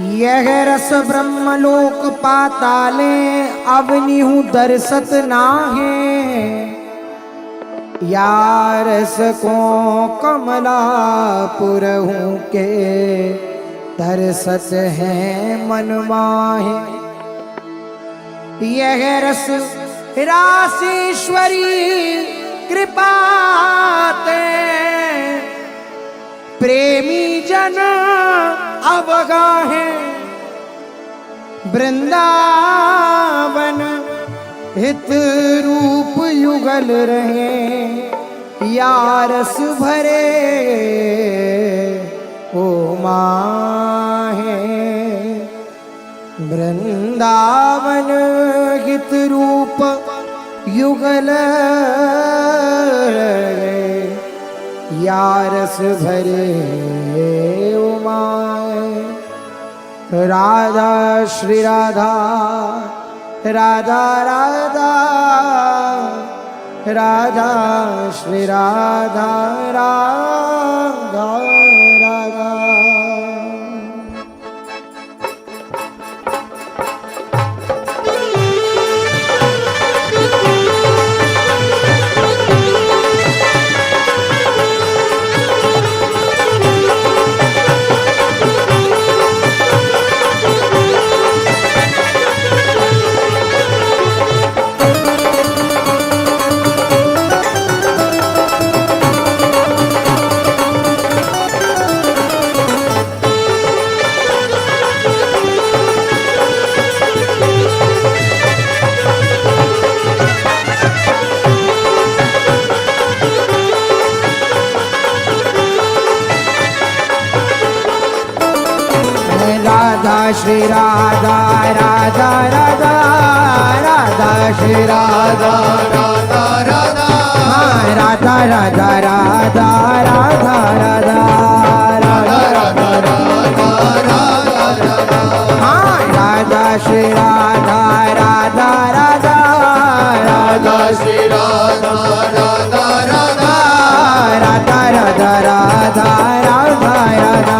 यह रस ब्रह्मलोक पाताले अवनिहु दर्शत नाहे। या रस को कमलापुर हूँ के दर्शत है मन माहे। यह रस राशीश्वरी कृपाते प्रेमी जन अवगाहे। वृंदावन हित रूप युगल रहे या रस भरे ओ माहे। वृंदावन हित रूप युगल रहे या रस भरे ओ माहे। राधा श्री राधा राधा राधा राधा श्री राधा राधा राधा। राधा श्री राधा राधा राधा राधा श्री राधा राधा राधा राधा राधा राधा राधा राधा राधा राधा राधा श्री राधा राधा राधा राधा श्री राधा राधा राधा राधा राधा राधा राधा राधा।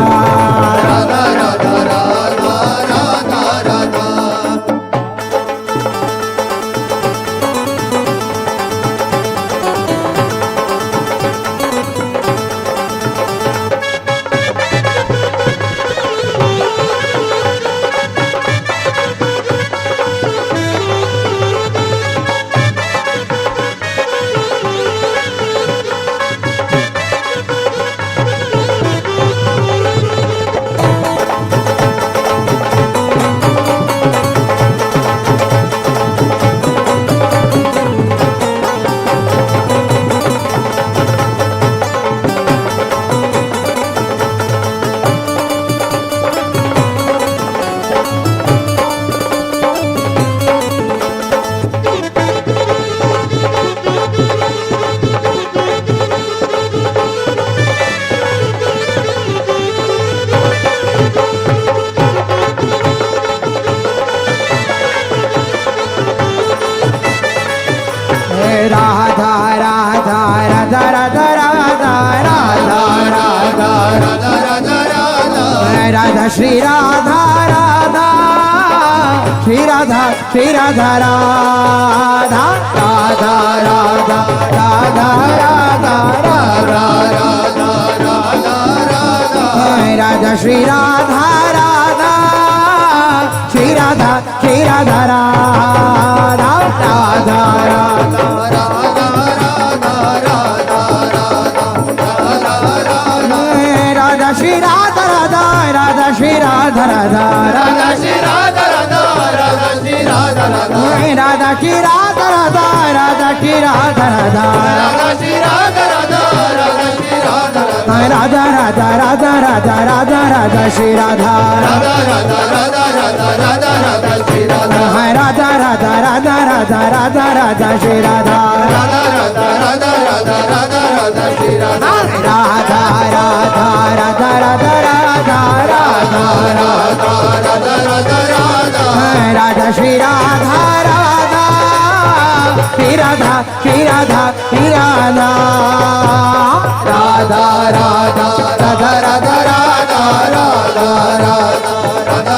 राधा राधा राधा राधा राधा राधा राधा राधा राधा राधा राधा श्री राधा राधा श्री राधा श्री राधा राधा राधा राधा राधा राधा राधा राधा राधा राधा श्री राधा राधा श्री राधा श्री राधा राधा राधा राधा श्री राधा राधा राधा श्री राधा राधा राधा श्री राधा राधा राधा श्री राधा राधा राधा श्री राधा राधा राधा श्री राधा राधा राधा श्री राधा राधा राधा श्री राधा राधा राधा राधा राधा राधा राधा श्री राधा राधा राधा राधा राधा राधा राधा श्री राधा राधा राधा राधा राधा राधा राधा श्री राधा राधा राधा राधा राधा राधा राधा श्री राधा राधा राधा राधा राधा राधा राधा राधा राधा राधा राधा राधा श्री राधा राधा श्री राधा श्री राधा श्री राधा राधा राधा राधा राधा राधा राधा राधा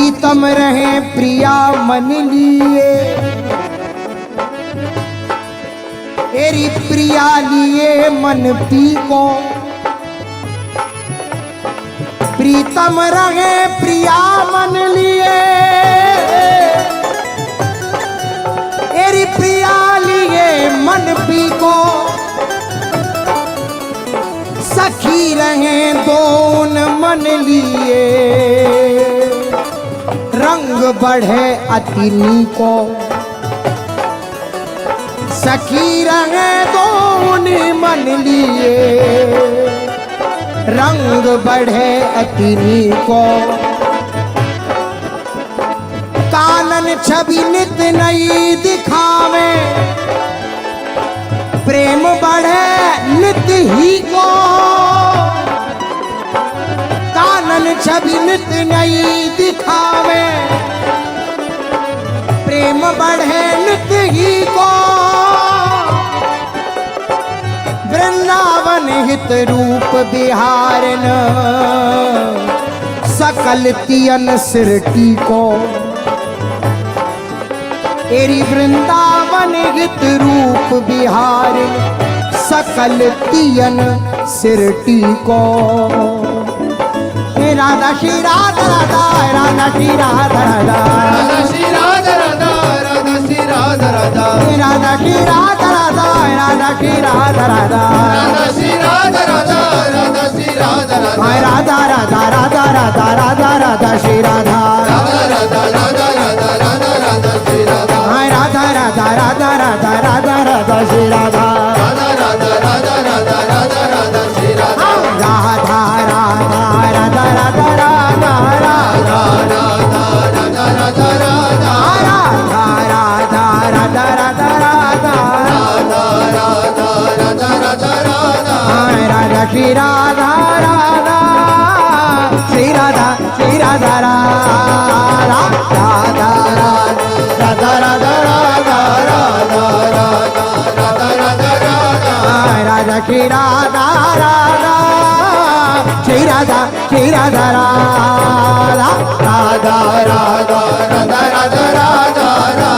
प्रीतम रहे प्रिया मन लिए, तेरी प्रिया लिए मन पी को। प्रीतम रहे प्रिया मन लिए, तेरी प्रिया लिए मन पी को। सखी रहे दोन मन लिए, रंग बढ़े अतिनी को। सखी रहे दोन मन लिए, रंग बढ़े अतिनी को। कानन छवि नित नई दिखावे, प्रेम बढ़े नित ही को। कानन छवि नित नई दिखावे, प्रेम बढ़े नित ही को। वृंदावन हित रूप बिहारन, सकल तियन सिरटी को। तेरी वृंदावन हित रूप बिहारन, सकल तियन सिरटी को। राधा श्री राधा राधा, राधा श्री राधा राधा, राधा श्री राधा राधा, राधा श्री राधा राधा, राधा श्री राधा राधा, राधा श्री राधा राधा, राधा श्री राधा राधा, राधा श्री राधा राधा, राधा राधा राधा राधा राधा राधा श्री राधा, राधा राधा राधा राधा राधा राधा श्री राधा, राधा राधा राधा राधा राधा राधा श्री राधा, राधा राधा राधा राधा राधा राधा श्री राधा, राधा राधा राधा राधा राधा राधा, राधा राधा राधा राधा राधा, राधा राधा राधा राधा राधा, राधा राधा राधा राधा, राधा श्री राधा राधा, श्री राधा श्री राधा राधा, राधा राधा राधा राधा राधा, राधा श्री राधा राधा, श्री राधा श्री राधा राधा, राधा राधा राधा राधा राधा राधा राधा।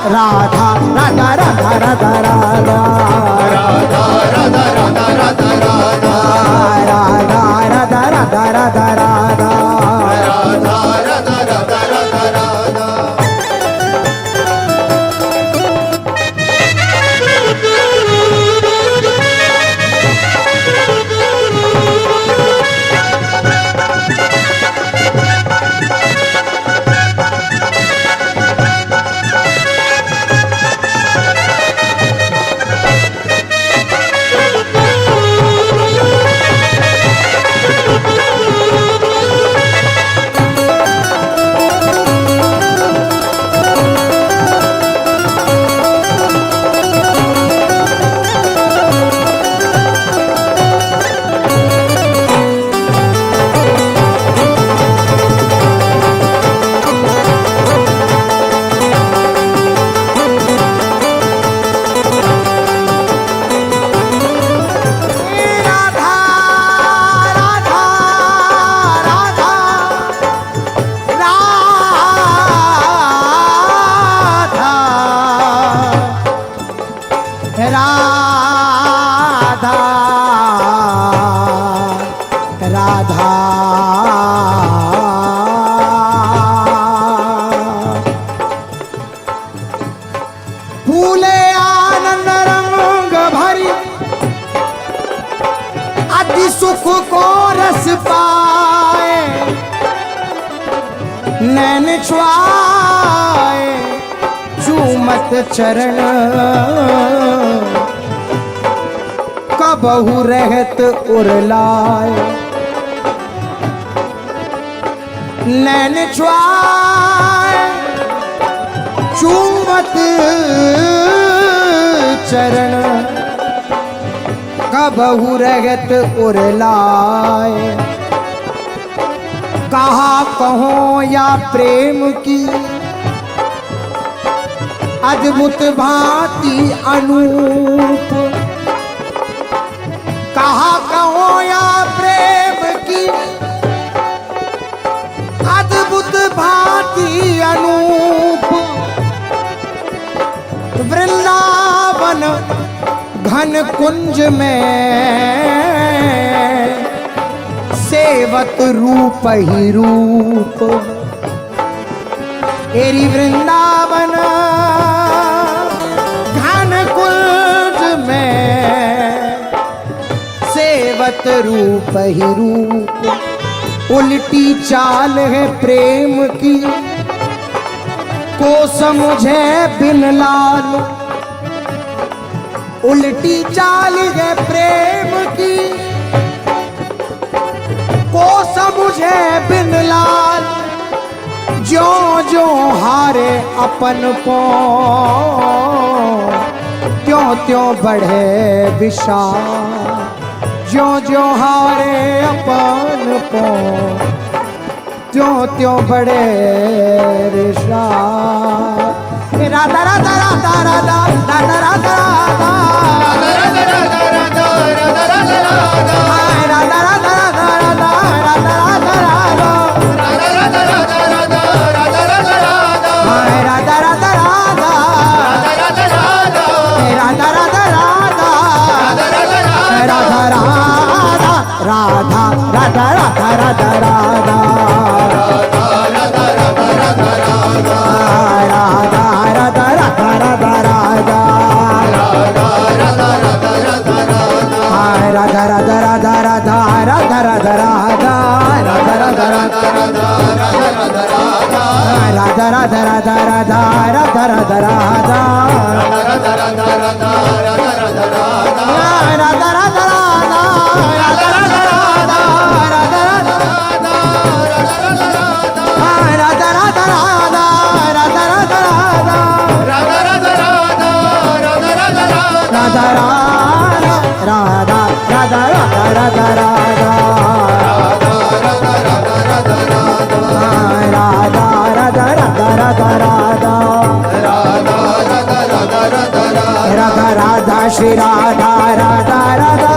राधा राधा राधा राधा राधा राधा राधा राधा राधा राधा राधा राधा राधा राधा राधा राधा राधा राधा राधा राधा फूले आनंद रंग भरी अति सुख को रस पाए नैन छुआए चूमत चरण कबहु रहत उरलाए नैन छुआए चूमत चरण कबहु रहत उरलाए कहा कहो या प्रेम की अद्भुत भांति अनूप कहा कहो या प्रेम की अद्भुत भांति अनूप वृंदावन घन कुंज में सेवत रूप ही रूप एरी वृंदावन घन कुंज में सेवत रूप ही रूप उल्टी चाल है प्रेम की को समझे बिन लाल उल्टी चाल है प्रेम की को समझे बिन लाल जो जो हारे अपन पो त्यों त्यों बढ़े विशाल जो जो हारे अपन पो त्यों त्यों बढ़े विशाल राधा राधा राधा राधा राधा राधा राधा श्री राधा राधा राधा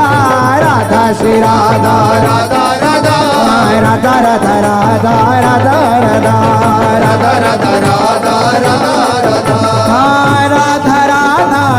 राधा श्री राधा राधा राधा राधा राधा राधा राधा राधा राधा राधा राधा राधा राधा राधा राधा